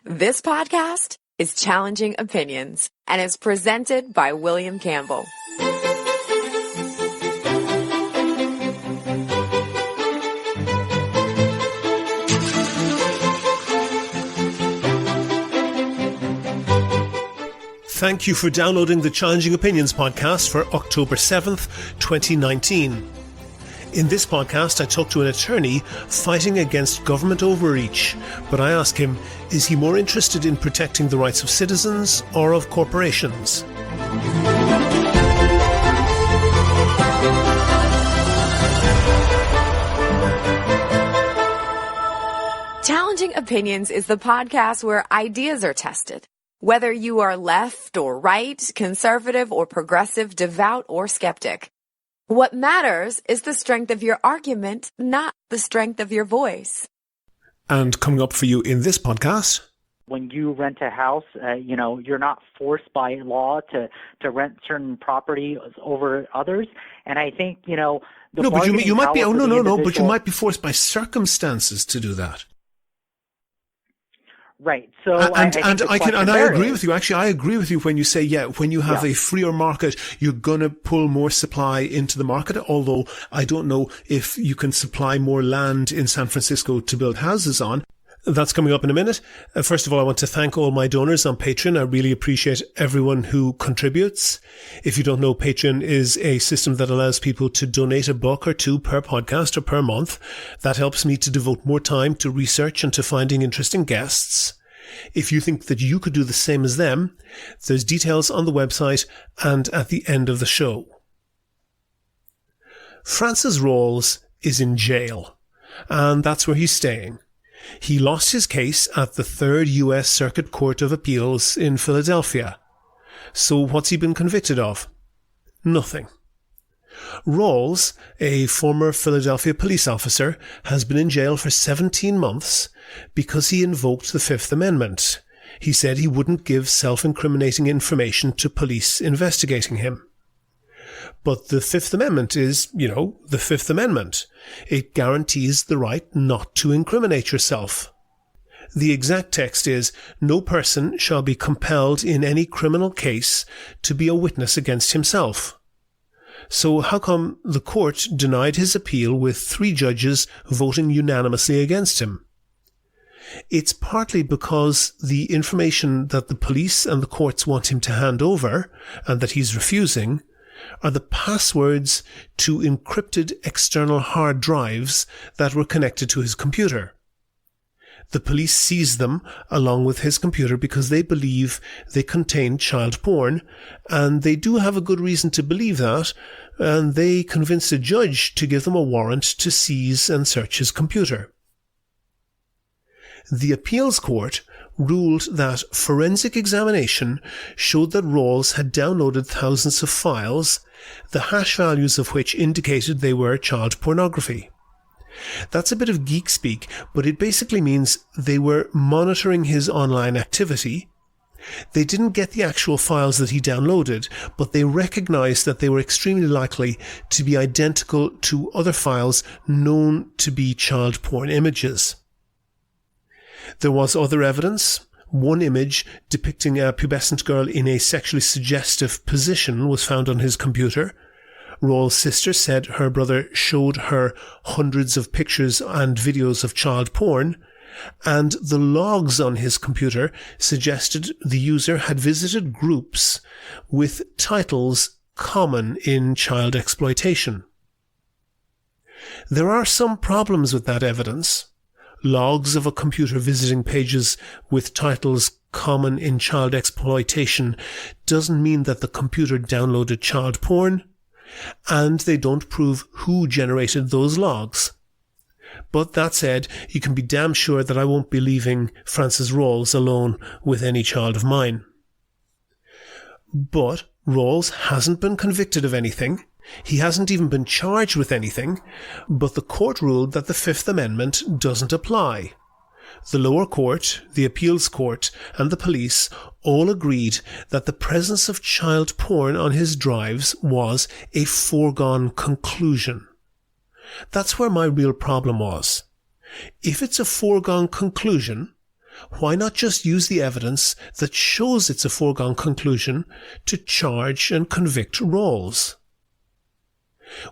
This podcast is Challenging Opinions and is presented by William Campbell. Thank you for downloading the Challenging Opinions podcast for October 7th, 2019. In this podcast, I talk to an attorney fighting against government overreach, but I ask him, is he more interested in protecting the rights of citizens or of corporations? Challenging Opinions is the podcast where ideas are tested. Whether you are left or right, conservative or progressive, devout or skeptic. What matters is the strength of your argument, not the strength of your voice. And coming up for you in this podcast... When you rent a house, you're not forced by law to rent certain property over others. And I think, but you might be, but you might be forced by circumstances to do that. Right. So I agree with you. Actually, I agree with you when you say, when you have a freer market, you're going to pull more supply into the market. Although I don't know if you can supply more land in San Francisco to build houses on. That's coming up in a minute. First of all, I want to thank all my donors on Patreon. I really appreciate everyone who contributes. If you don't know, Patreon is a system that allows people to donate $1 or $2 per podcast or per month. That helps me to devote more time to research and to finding interesting guests. If you think that you could do the same as them, there's details on the website and at the end of the show. Francis Rawls is in jail, and that's where he's staying. He lost his case at the 3rd U.S. Circuit Court of Appeals in Philadelphia. So what's he been convicted of? Nothing. Rawls, a former Philadelphia police officer, has been in jail for 17 months because he invoked the Fifth Amendment. He said he wouldn't give self-incriminating information to police investigating him. But the Fifth Amendment is, the Fifth Amendment. It guarantees the right not to incriminate yourself. The exact text is, no person shall be compelled in any criminal case to be a witness against himself. So how come the court denied his appeal with 3 judges voting unanimously against him? It's partly because the information that the police and the courts want him to hand over, and that he's refusing, are the passwords to encrypted external hard drives that were connected to his computer. The police seized them along with his computer because they believe they contain child porn, and they do have a good reason to believe that, and they convinced a judge to give them a warrant to seize and search his computer. The appeals court ruled that forensic examination showed that Rawls had downloaded thousands of files, the hash values of which indicated they were child pornography. That's a bit of geek speak, but it basically means they were monitoring his online activity. They didn't get the actual files that he downloaded, but they recognized that they were extremely likely to be identical to other files known to be child porn images. There was other evidence. One image depicting a pubescent girl in a sexually suggestive position was found on his computer. Rawls' sister said her brother showed her hundreds of pictures and videos of child porn, and the logs on his computer suggested the user had visited groups with titles common in child exploitation. There are some problems with that evidence. Logs of a computer visiting pages with titles common in child exploitation doesn't mean that the computer downloaded child porn, and they don't prove who generated those logs. But that said, you can be damn sure that I won't be leaving Francis Rawls alone with any child of mine. But Rawls hasn't been convicted of anything. He hasn't even been charged with anything, but the court ruled that the Fifth Amendment doesn't apply. The lower court, the appeals court, and the police all agreed that the presence of child porn on his drives was a foregone conclusion. That's where my real problem was. If it's a foregone conclusion, Why not just use the evidence that shows it's a foregone conclusion to charge and convict Rawls?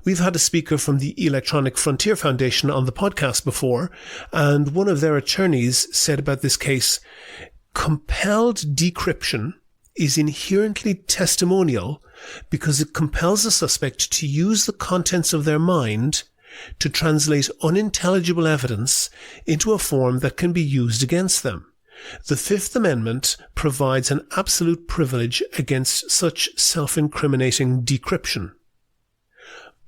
We've had a speaker from the Electronic Frontier Foundation on the podcast before, and one of their attorneys said about this case, compelled decryption is inherently testimonial because it compels a suspect to use the contents of their mind to translate unintelligible evidence into a form that can be used against them. The Fifth Amendment provides an absolute privilege against such self-incriminating decryption.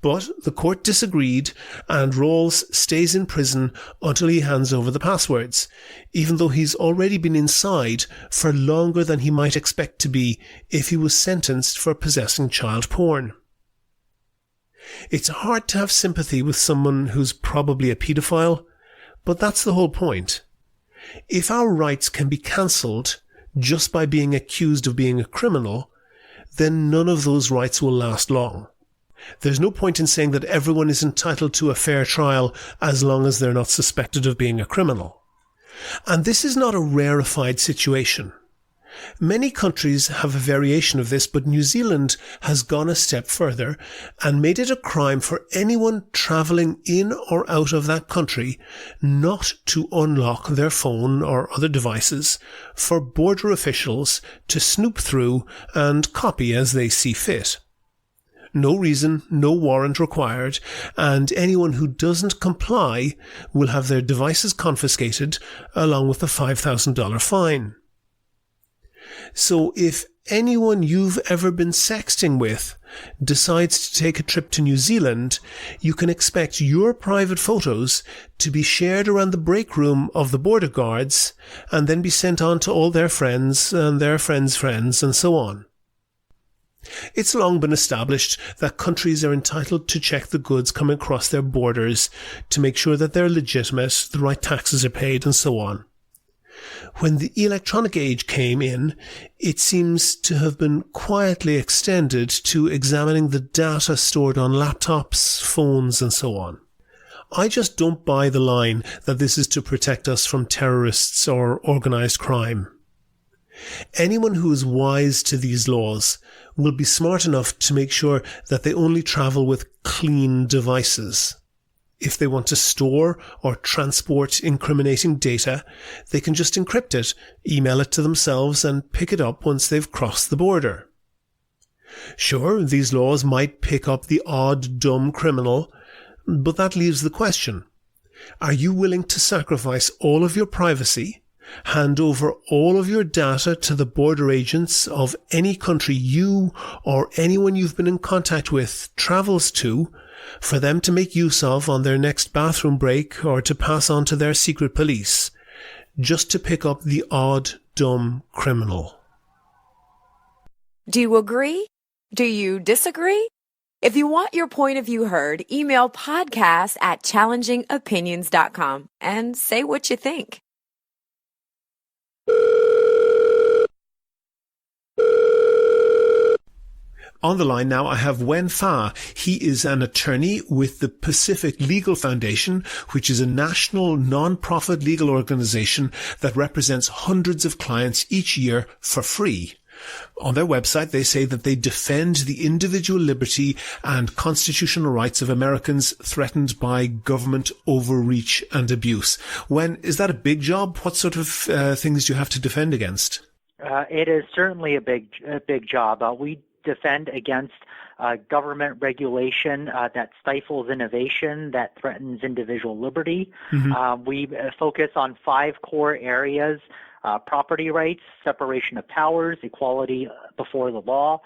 But the court disagreed, and Rawls stays in prison until he hands over the passwords, even though he's already been inside for longer than he might expect to be if he was sentenced for possessing child porn. It's hard to have sympathy with someone who's probably a paedophile, but that's the whole point. If our rights can be cancelled just by being accused of being a criminal, then none of those rights will last long. There's no point in saying that everyone is entitled to a fair trial as long as they're not suspected of being a criminal. And this is not a rarefied situation. Many countries have a variation of this, but New Zealand has gone a step further and made it a crime for anyone travelling in or out of that country not to unlock their phone or other devices for border officials to snoop through and copy as they see fit. No reason, no warrant required, and anyone who doesn't comply will have their devices confiscated along with a $5,000 fine. So if anyone you've ever been sexting with decides to take a trip to New Zealand, you can expect your private photos to be shared around the break room of the border guards and then be sent on to all their friends and their friends' friends and so on. It's long been established that countries are entitled to check the goods coming across their borders to make sure that they're legitimate, the right taxes are paid, and so on. When the electronic age came in, it seems to have been quietly extended to examining the data stored on laptops, phones, and so on. I just don't buy the line that this is to protect us from terrorists or organised crime. Anyone who is wise to these laws will be smart enough to make sure that they only travel with clean devices. If they want to store or transport incriminating data, they can just encrypt it, email it to themselves, and pick it up once they've crossed the border. Sure, these laws might pick up the odd, dumb criminal, but that leaves the question. Are you willing to sacrifice all of your privacy, hand over all of your data to the border agents of any country you or anyone you've been in contact with travels to, for them to make use of on their next bathroom break or to pass on to their secret police, just to pick up the odd, dumb criminal? Do you agree? Do you disagree? If you want your point of view heard, email podcast@challengingopinions.com and say what you think. On the line now, I have Wen Fa. He is an attorney with the Pacific Legal Foundation, which is a national non-profit legal organization that represents hundreds of clients each year for free. On their website, they say that they defend the individual liberty and constitutional rights of Americans threatened by government overreach and abuse. Wen, is that a big job? What sort of things do you have to defend against? It is certainly a big job. We defend against government regulation that stifles innovation, that threatens individual liberty. Mm-hmm. We focus on 5 core areas: property rights, separation of powers, equality before the law,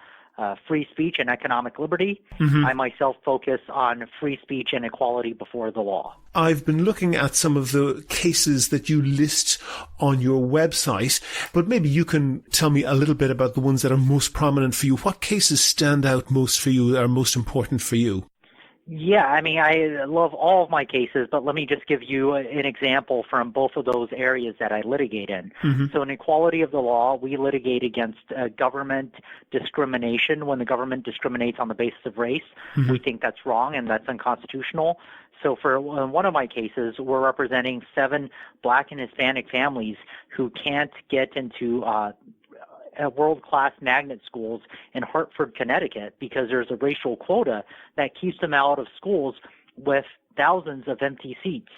free speech and economic liberty. Mm-hmm. I myself focus on free speech and equality before the law. I've been looking at some of the cases that you list on your website, but maybe you can tell me a little bit about the ones that are most prominent for you. What cases stand out most for you, are most important for you? Yeah, I mean, I love all of my cases, but let me just give you an example from both of those areas that I litigate in. So in equality of the law, we litigate against government discrimination. When the government discriminates on the basis of race, we think that's wrong and that's unconstitutional. So for one of my cases, we're representing 7 Black and Hispanic families who can't get into world-class magnet schools in Hartford, Connecticut, because there's a racial quota that keeps them out of schools with thousands of empty seats.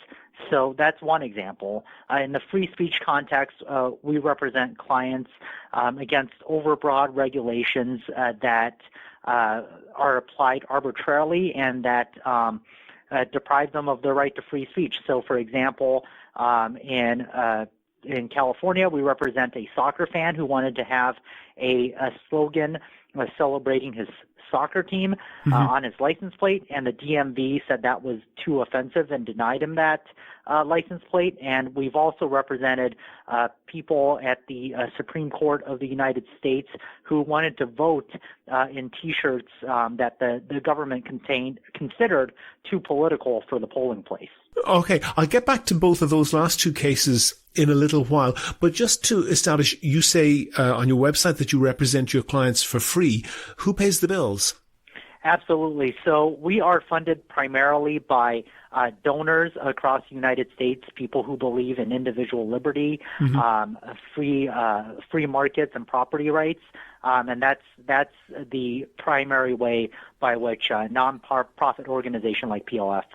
So that's one example. In the free speech context, we represent clients against overbroad regulations that are applied arbitrarily and that deprive them of their right to free speech. So, for example, in California, we represent a soccer fan who wanted to have a slogan celebrating his soccer team on his license plate, and the DMV said that was too offensive and denied him that license plate. And we've also represented people at the Supreme Court of the United States who wanted to vote in tshirts that the government considered too political for the polling place. Okay, I'll get back to both of those last 2 cases in a little while, but just to establish, you say on your website that you represent your clients for free. Who pays the bills? Absolutely. So we are funded primarily by donors across the United States, people who believe in individual liberty, free markets and property rights, and that's the primary way by which a non-profit organization like PLF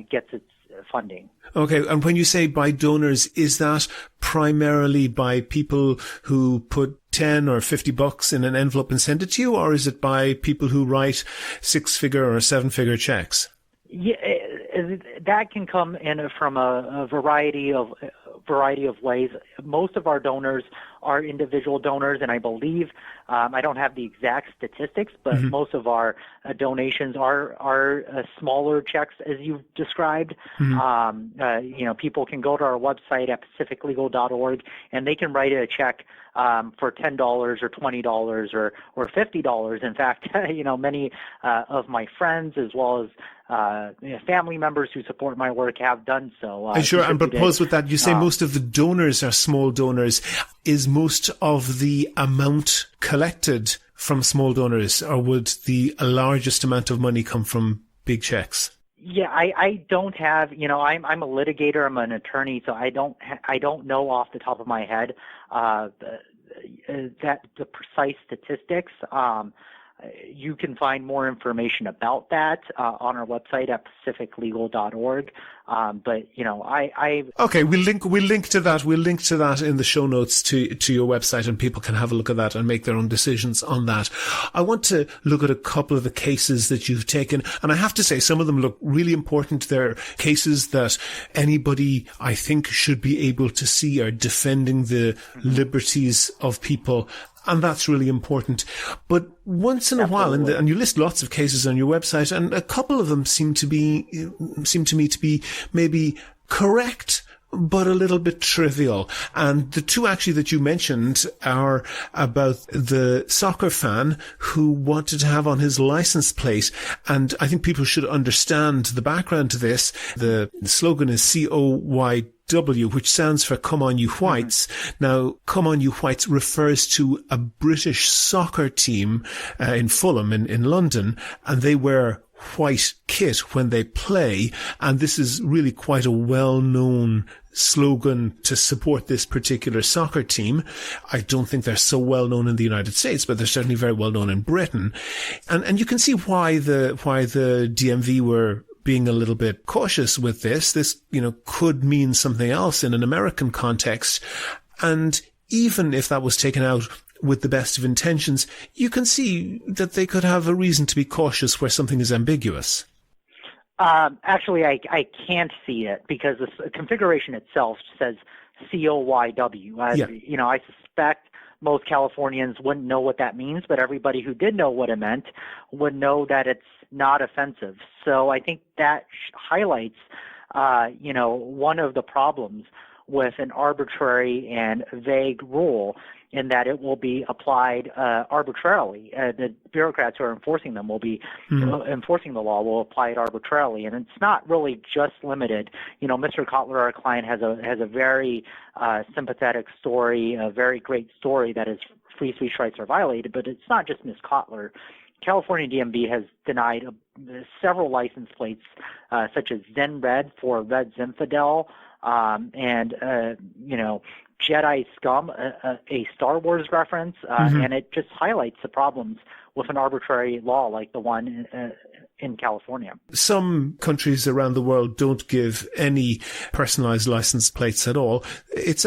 gets its funding. Okay, and when you say by donors, is that primarily by people who put 10 or $50 in an envelope and send it to you, or is it by people who write 6-figure or 7-figure checks? Yeah, that can come in from a variety of ways. Most of our donors are individual donors, and I believe I don't have the exact statistics, but most of our donations are smaller checks, as you've described. People can go to our website at pacificlegal.org, and they can write a check for $10 or $20 or $50. In fact, many of my friends, as well as family members who support my work, have done so. Sure, and but pause with that. You say most of the donors are small donors. Is most of the amount collected from small donors, or would the largest amount of money come from big checks? Yeah, I don't have, I'm a litigator, I'm an attorney, so I don't know off the top of my head the precise statistics. You can find more information about that on our website at pacificlegal.org. But okay, we'll link to that. We'll link to that in the show notes to your website, and people can have a look at that and make their own decisions on that. I want to look at a couple of the cases that you've taken, and I have to say some of them look really important. They're cases that anybody, I think, should be able to see are defending the liberties of people. And that's really important. But once in a while, and you list lots of cases on your website, and a couple of them seem to me to be maybe correct, but a little bit trivial. And the 2 actually that you mentioned are about the soccer fan who wanted to have on his license plate. And I think people should understand the background to this. The slogan is COYW, which stands for Come On You Whites. Now, Come On You Whites refers to a British soccer team in Fulham in London, and they wear white kit when they play, and this is really quite a well-known slogan to support this particular soccer team. I don't think they're so well known in the United States, but they're certainly very well known in Britain. And you can see why the DMV were being a little bit cautious with this. This, could mean something else in an American context. And even if that was taken out with the best of intentions, you can see that they could have a reason to be cautious where something is ambiguous. Actually, I can't see it because the configuration itself says COYW. I suspect most Californians wouldn't know what that means, but everybody who did know what it meant would know that it's not offensive. So I think that highlights, one of the problems with an arbitrary and vague rule in that it will be applied arbitrarily. The bureaucrats who are enforcing them will be enforcing the law will apply it arbitrarily, and it's not really just limited. Mr. Kotler, our client, has a very sympathetic story, a very great story that his free speech rights are violated. But it's not just Ms. Kotler. California DMV has denied several license plates, such as Zen Red for Red Zinfandel, and Jedi Scum, a Star Wars reference, and it just highlights the problems with an arbitrary law like the one in California. Some countries around the world don't give any personalized license plates at all. It's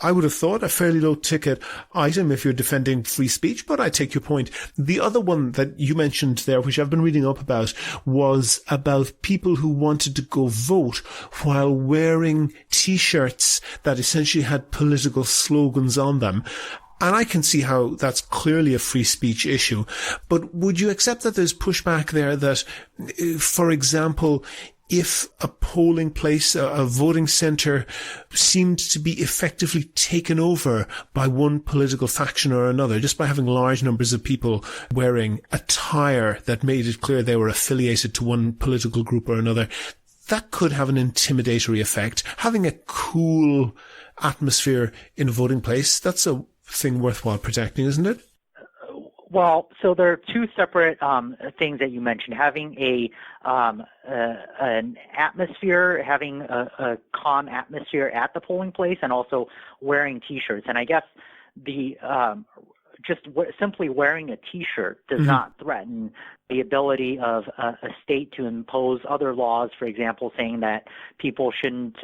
I would have thought, a fairly low-ticket item if you're defending free speech, but I take your point. The other one that you mentioned there, which I've been reading up about, was about people who wanted to go vote while wearing T-shirts that essentially had political slogans on them. And I can see how that's clearly a free speech issue. But would you accept that there's pushback there that, for example, if a polling place, a voting centre, seemed to be effectively taken over by one political faction or another, just by having large numbers of people wearing attire that made it clear they were affiliated to one political group or another, that could have an intimidatory effect. Having a cool atmosphere in a voting place, that's a thing worthwhile protecting, isn't it? Well, so there are two separate things that you mentioned: having an atmosphere, having a calm atmosphere at the polling place, and also wearing T-shirts. And I guess simply wearing a T-shirt does not threaten the ability of a state to impose other laws, for example, saying that people shouldn't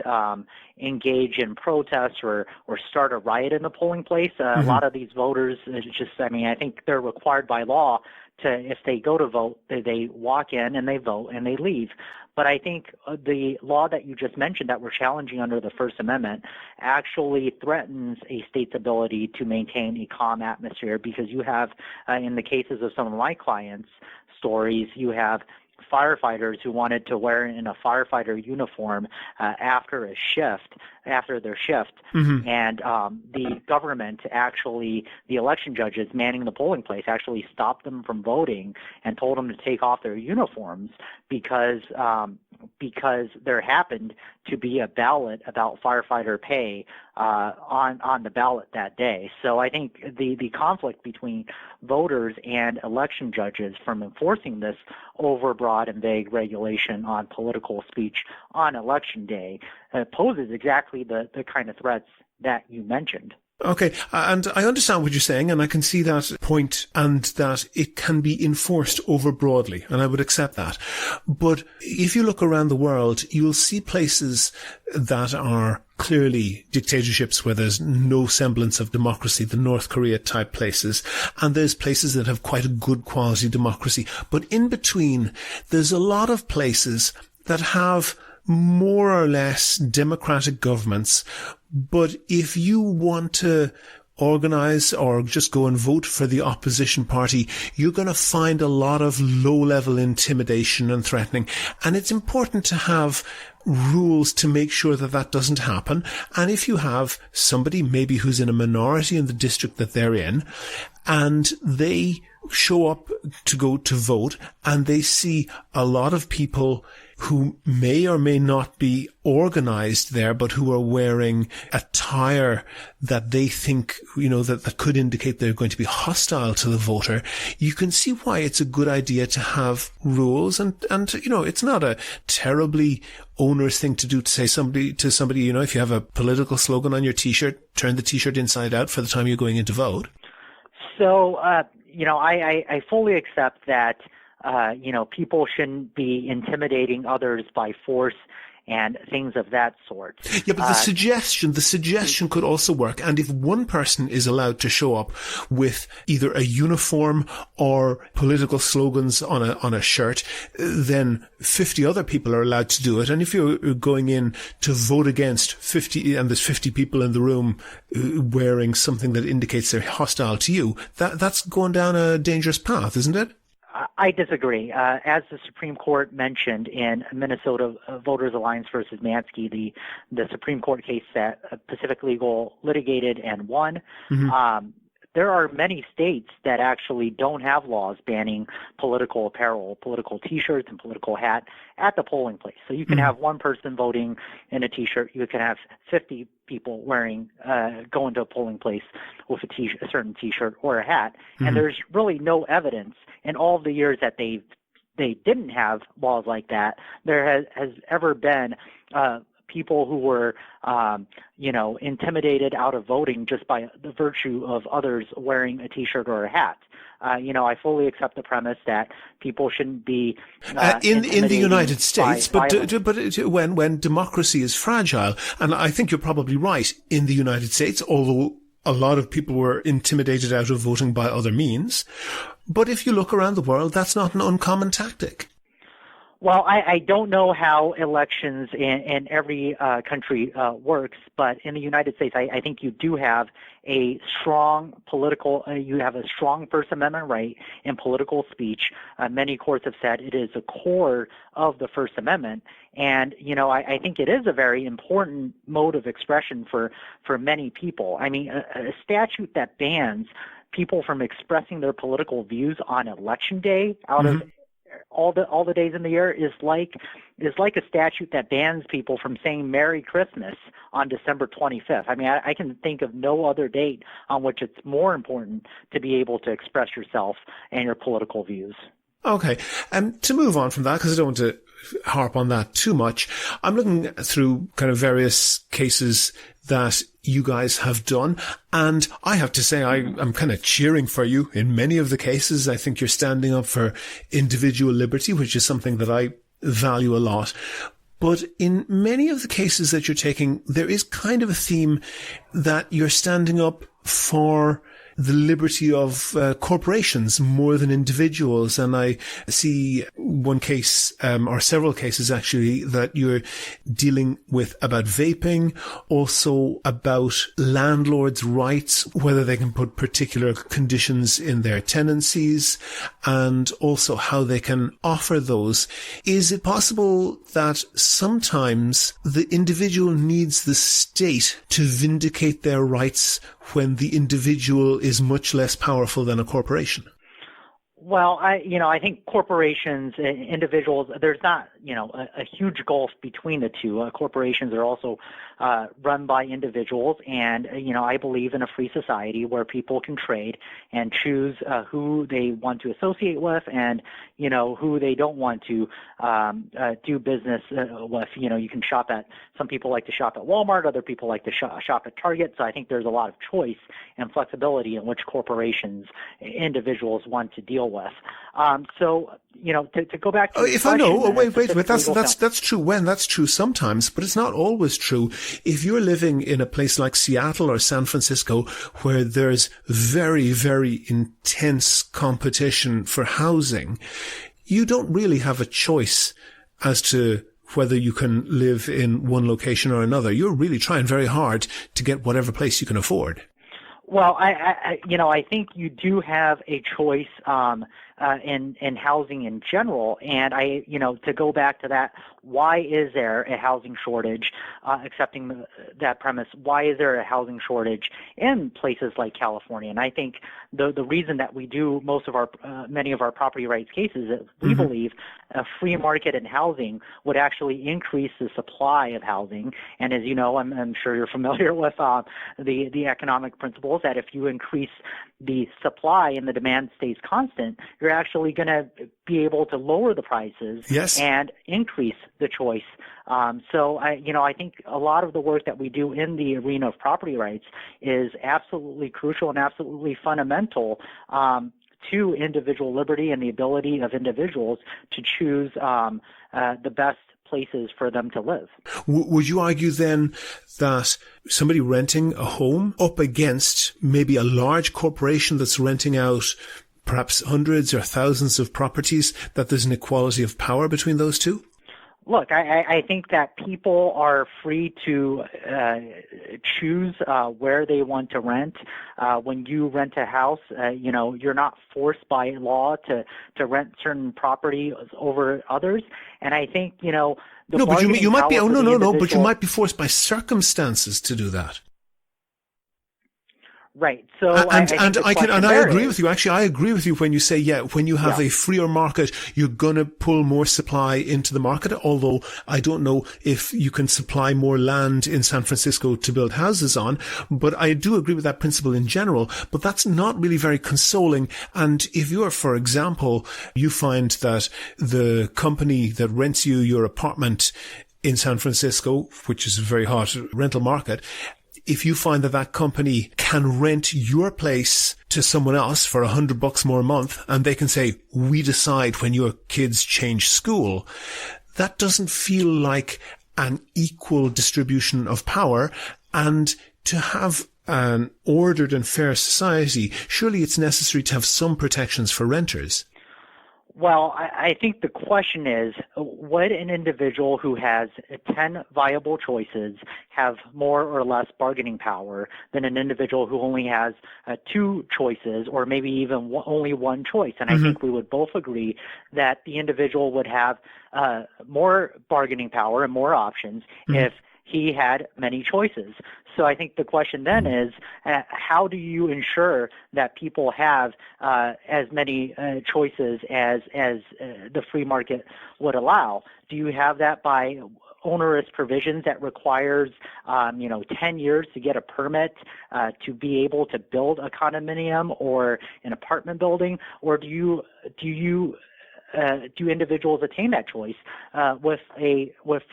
engage in protests or start a riot in the polling place. A lot of these voters, I think they're required by law to, if they go to vote, they walk in and they vote and they leave. But I think the law that you just mentioned that we're challenging under the First Amendment actually threatens a state's ability to maintain a calm atmosphere, because you have, in the cases of some of my clients' stories, you have firefighters who wanted to wear in a firefighter uniform after their shift, and the government actually, the election judges manning the polling place, actually stopped them from voting and told them to take off their uniforms because there happened to be a ballot about firefighter pay on the ballot that day. So I think the conflict between voters and election judges from enforcing this overbroad and vague regulation on political speech on election day poses exactly the kind of threats that you mentioned. Okay, and I understand what you're saying, and I can see that point, and that it can be enforced over broadly, and I would accept that. But if you look around the world, you'll see places that are clearly dictatorships where there's no semblance of democracy, the North Korea type places, and there's places that have quite a good quality democracy. But in between, there's a lot of places that have more or less democratic governments, but if you want to organize or just go and vote for the opposition party, you're going to find a lot of low-level intimidation and threatening. And it's important to have rules to make sure that that doesn't happen. And if you have somebody maybe who's in a minority in the district that they're in, and they show up to go to vote, and they see a lot of people who may or may not be organized there, but who are wearing attire that they think, that could indicate they're going to be hostile to the voter, you can see why it's a good idea to have rules. And it's not a terribly onerous thing to do to say to somebody, if you have a political slogan on your T-shirt, turn the T-shirt inside out for the time you're going in to vote. So, I fully accept that people shouldn't be intimidating others by force and things of that sort. Yeah, but the suggestion could also work. And if one person is allowed to show up with either a uniform or political slogans on a shirt, then 50 other people are allowed to do it. And if you're going in to vote against 50, and there's 50 people in the room wearing something that indicates they're hostile to you, that's going down a dangerous path, isn't it? I disagree. As the Supreme Court mentioned in Minnesota Voters Alliance versus Mansky, the Supreme Court case that Pacific Legal litigated and won, there are many states that actually don't have laws banning political apparel, political T-shirts, and political hat at the polling place. So you can have one person voting in a T-shirt. You can have 50 people going to a polling place with a certain T-shirt or a hat. And there's really no evidence in all of the years that they didn't have laws like that. There has ever been people who were, intimidated out of voting just by the virtue of others wearing a T-shirt or a hat. I fully accept the premise that people shouldn't be in the United States, but when democracy is fragile, and I think you're probably right in the United States, although a lot of people were intimidated out of voting by other means. But if you look around the world, that's not an uncommon tactic. Well, I don't know how elections in every country works, but in the United States, I think you do have a strong you have a strong First Amendment right in political speech. Many courts have said it is a core of the First Amendment. And, I think it is a very important mode of expression for many people. I mean, a statute that bans people from expressing their political views on election day out of all the days in the year is like a statute that bans people from saying Merry Christmas on December 25th. I mean, I can think of no other date on which it's more important to be able to express yourself and your political views. Okay. To move on from that, because I don't want to harp on that too much, I'm looking through kind of various cases that you guys have done, and I have to say I'm kind of cheering for you in many of the cases. I think you're standing up for individual liberty, which is something that I value a lot. But in many of the cases that you're taking, there is kind of a theme that you're standing up for the liberty of corporations more than individuals. And I see one case, or several cases actually, that you're dealing with about vaping, also about landlords' rights, whether they can put particular conditions in their tenancies, and also how they can offer those. Is it possible that sometimes the individual needs the state to vindicate their rights when the individual is much less powerful than a corporation? Well, I think corporations, individuals, there's not, a huge gulf between the two. Corporations are also run by individuals, and, I believe in a free society where people can trade and choose who they want to associate with and, who they don't want to do business with. You can some people like to shop at Walmart, other people like to shop at Target. So I think there's a lot of choice and flexibility in which corporations, individuals want to deal with. To go back to if I know, wait, that's true when, that's true sometimes, but it's not always true. If you're living in a place like Seattle or San Francisco where there's very, very intense competition for housing, you don't really have a choice as to whether you can live in one location or another. You're really trying very hard to get whatever place you can afford. Well, I think you do have a choice in housing in general, and to go back to that, why is there a housing shortage? Accepting that premise, why is there a housing shortage in places like California? And I think the reason that we do many of our property rights cases is we believe a free market in housing would actually increase the supply of housing. And as you know, I'm sure you're familiar with the economic principles that if you increase the supply and the demand stays constant, you're actually going to be able to lower the prices and increase the choice. I think a lot of the work that we do in the arena of property rights is absolutely crucial and absolutely fundamental to individual liberty and the ability of individuals to choose the best places for them to live. Would you argue then that somebody renting a home up against maybe a large corporation that's renting out perhaps hundreds or thousands of properties, that there's an equality of power between those two? Look, I think that people are free to choose where they want to rent. When you rent a house, you're not forced by law to rent certain property over others. And I think, the no, but you might be, but you might be forced by circumstances to do that. Right. So I agree with you. Actually, I agree with you when you say, when you have a freer market, you're going to pull more supply into the market. Although I don't know if you can supply more land in San Francisco to build houses on. But I do agree with that principle in general. But that's not really very consoling. And if you're, for example, you find that the company that rents you your apartment in San Francisco, which is a very hot rental market, if you find that company can rent your place to someone else for $100 more a month, and they can say, we decide when your kids change school, that doesn't feel like an equal distribution of power. And to have an ordered and fair society, surely it's necessary to have some protections for renters. Well, I think the question is, would an individual who has 10 viable choices have more or less bargaining power than an individual who only has 2 choices, or maybe even only 1 choice? And I think we would both agree that the individual would have more bargaining power and more options if he had many choices. So I think the question then is, how do you ensure that people have as many choices as the free market would allow? Do you have that by onerous provisions that requires 10 years to get a permit to be able to build a condominium or an apartment building, or do individuals attain that choice with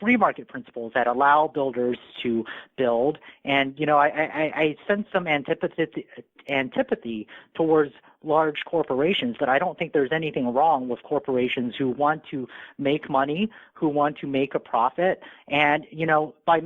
free market principles that allow builders to build? And I sense some antipathy towards large corporations, but I don't think there's anything wrong with corporations who want to make money, who want to make a profit, and by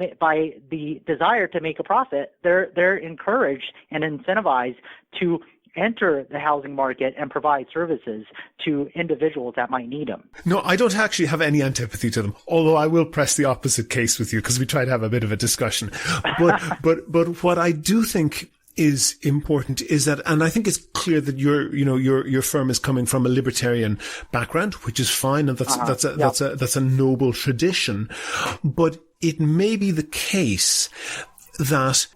the desire to make a profit, they're encouraged and incentivized to enter the housing market and provide services to individuals that might need them. No, I don't actually have any antipathy to them, although I will press the opposite case with you because we try to have a bit of a discussion. But what I do think is important is that, and I think it's clear that your firm is coming from a libertarian background, which is fine, and that's a noble tradition. But it may be the case that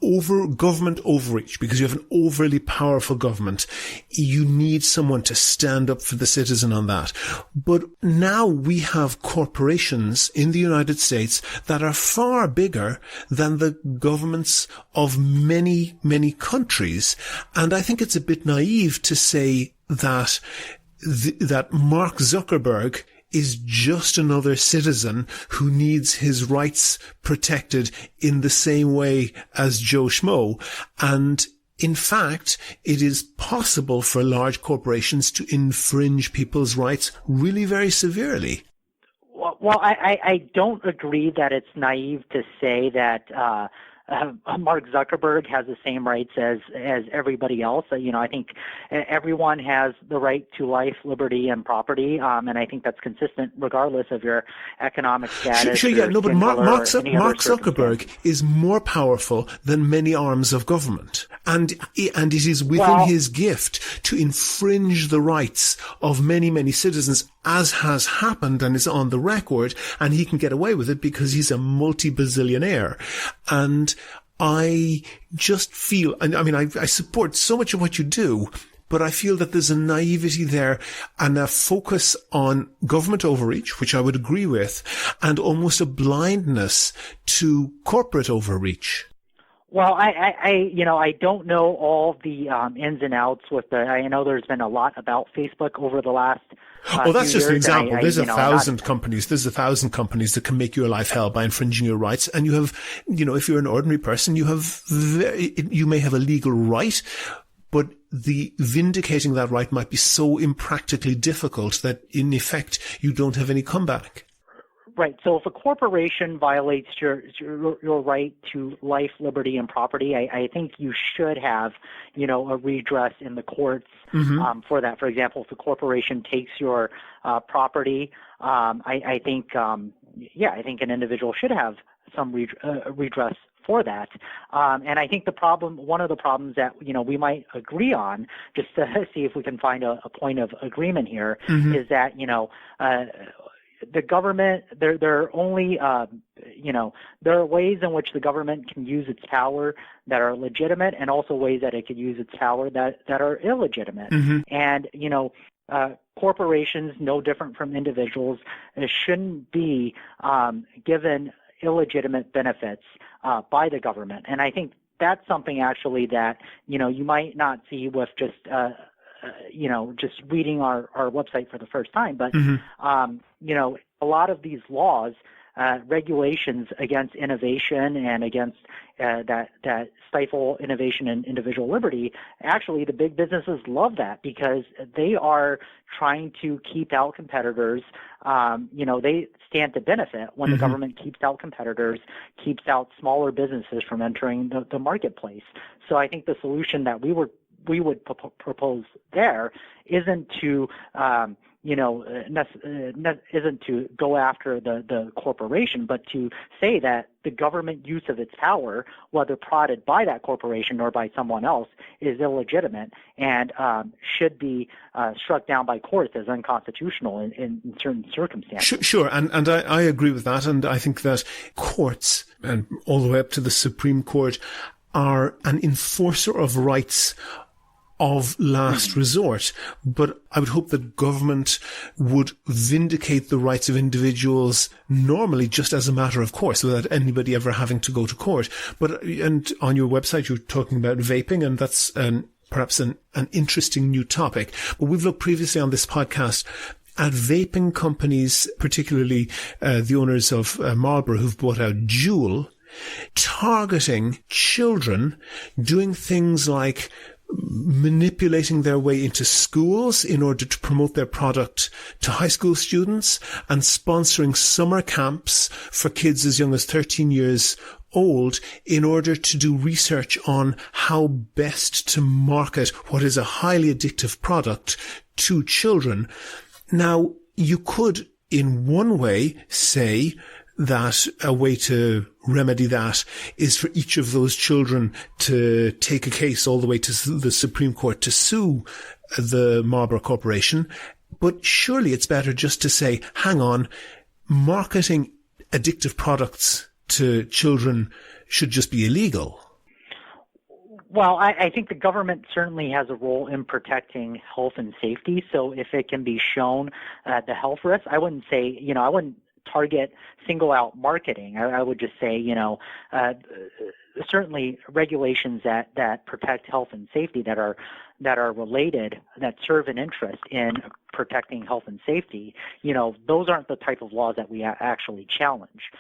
government overreach, because you have an overly powerful government, you need someone to stand up for the citizen on that. But now we have corporations in the United States that are far bigger than the governments of many, many countries. And I think it's a bit naive to say that Mark Zuckerberg is just another citizen who needs his rights protected in the same way as Joe Schmo. And in fact, it is possible for large corporations to infringe people's rights really very severely. Well, I don't agree that it's naive to say that Mark Zuckerberg has the same rights as everybody else. I think everyone has the right to life, liberty, and property, and I think that's consistent regardless of your economic status. But Mark Zuckerberg is more powerful than many arms of government, and it is within his gift to infringe the rights of many, many citizens, as has happened and is on the record, and he can get away with it because he's a multi-bazillionaire. And I just feel, I support so much of what you do, but I feel that there's a naivety there and a focus on government overreach, which I would agree with, and almost a blindness to corporate overreach. Well, I don't know all the ins and outs with I know there's been a lot about Facebook over the last that's just an example. There's 1,000 companies. There's 1,000 companies that can make your life hell by infringing your rights. And you have, if you're an ordinary person, you may have a legal right, but the vindicating that right might be so impractically difficult that in effect you don't have any comeback. Right. So if a corporation violates your right to life, liberty, and property, I think you should have, a redress in the courts for that. For example, if the corporation takes your property, I think yeah, I think an individual should have some redress for that. And I think one of the problems that, we might agree on, just to see if we can find a point of agreement here, is that, the government, there are only, there are ways in which the government can use its power that are legitimate, and also ways that it can use its power that are illegitimate. And, corporations, no different from individuals, shouldn't be given illegitimate benefits by the government. And I think that's something actually that, you might not see with just, just reading our website for the first time. But, a lot of these laws, regulations against innovation and against that stifle innovation and individual liberty, actually the big businesses love that, because they are trying to keep out competitors. They stand to benefit when the government keeps out competitors, keeps out smaller businesses from entering the marketplace. So I think the solution that we would propose there isn't to isn't to go after the corporation, but to say that the government use of its power, whether prodded by that corporation or by someone else, is illegitimate and should be struck down by courts as unconstitutional in certain circumstances. Sure, and I agree with that, and I think that courts, and all the way up to the Supreme Court, are an enforcer of rights of last resort, but I would hope that government would vindicate the rights of individuals normally just as a matter of course, without anybody ever having to go to court. And on your website you're talking about vaping, and that's perhaps an interesting new topic. But we've looked previously on this podcast at vaping companies, particularly the owners of Marlboro, who've bought out Juul, targeting children, doing things like manipulating their way into schools in order to promote their product to high school students, and sponsoring summer camps for kids as young as 13 years old in order to do research on how best to market what is a highly addictive product to children. Now, you could, in one way, say that a way to remedy that is for each of those children to take a case all the way to the Supreme Court to sue the Marlboro Corporation. But surely it's better just to say, hang on, marketing addictive products to children should just be illegal. Well, I think the government certainly has a role in protecting health and safety. So if it can be shown the health risks, I wouldn't say, I wouldn't target single out marketing. I would just say, certainly regulations that protect health and safety that are related, that serve an interest in protecting health and safety, those aren't the type of laws that we actually challenge.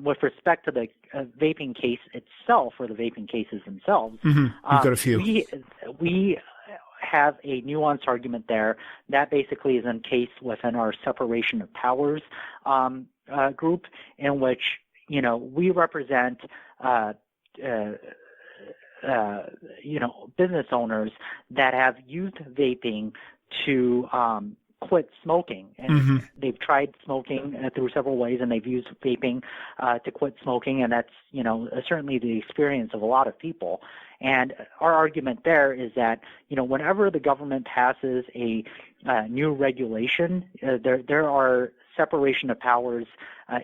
With respect to the vaping case itself, or the vaping cases themselves, We've got a few. We have a nuanced argument there that basically is encased within our separation of powers group, in which we represent business owners that have used vaping to quit smoking, and they've tried smoking through several ways, and they've used vaping to quit smoking, and that's certainly the experience of a lot of people. And our argument there is that whenever the government passes a new regulation, there are separation of powers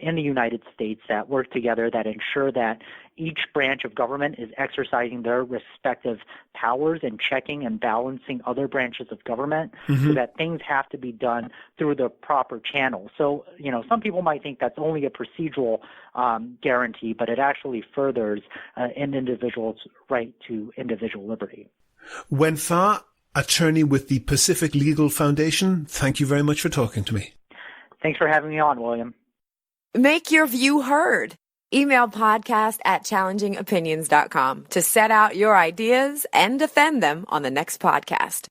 in the United States that work together that ensure that each branch of government is exercising their respective powers and checking and balancing other branches of government, so that things have to be done through the proper channel. So, some people might think that's only a procedural guarantee, but it actually furthers an individual's right to individual liberty. Wen Fa, attorney with the Pacific Legal Foundation, thank you very much for talking to me. Thanks for having me on, William. Make your view heard. Email podcast@challengingopinions.com to set out your ideas and defend them on the next podcast.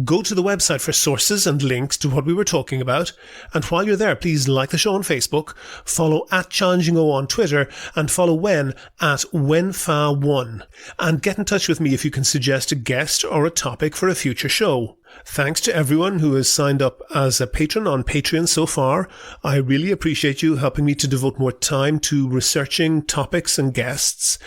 Go to the website for sources and links to what we were talking about. And while you're there, please like the show on Facebook, follow @ChallengingO on Twitter, and follow Wen @WenFa1. And get in touch with me if you can suggest a guest or a topic for a future show. Thanks to everyone who has signed up as a patron on Patreon so far. I really appreciate you helping me to devote more time to researching topics and guests.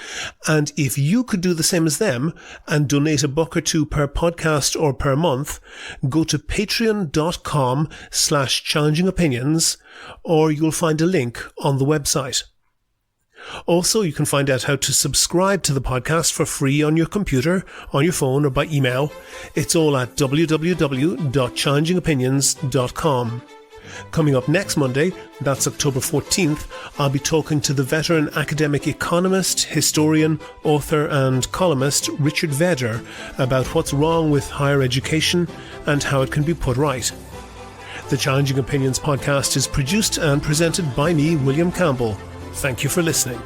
And if you could do the same as them and donate $1 or $2 per podcast or per month, go to patreon.com/challengingopinions, or you'll find a link on the website. Also, you can find out how to subscribe to the podcast for free on your computer, on your phone, or by email. It's all at www.challengingopinions.com. Coming up next Monday, that's October 14th, I'll be talking to the veteran academic economist, historian, author, and columnist Richard Vedder about what's wrong with higher education and how it can be put right. The Challenging Opinions podcast is produced and presented by me, William Campbell. Thank you for listening.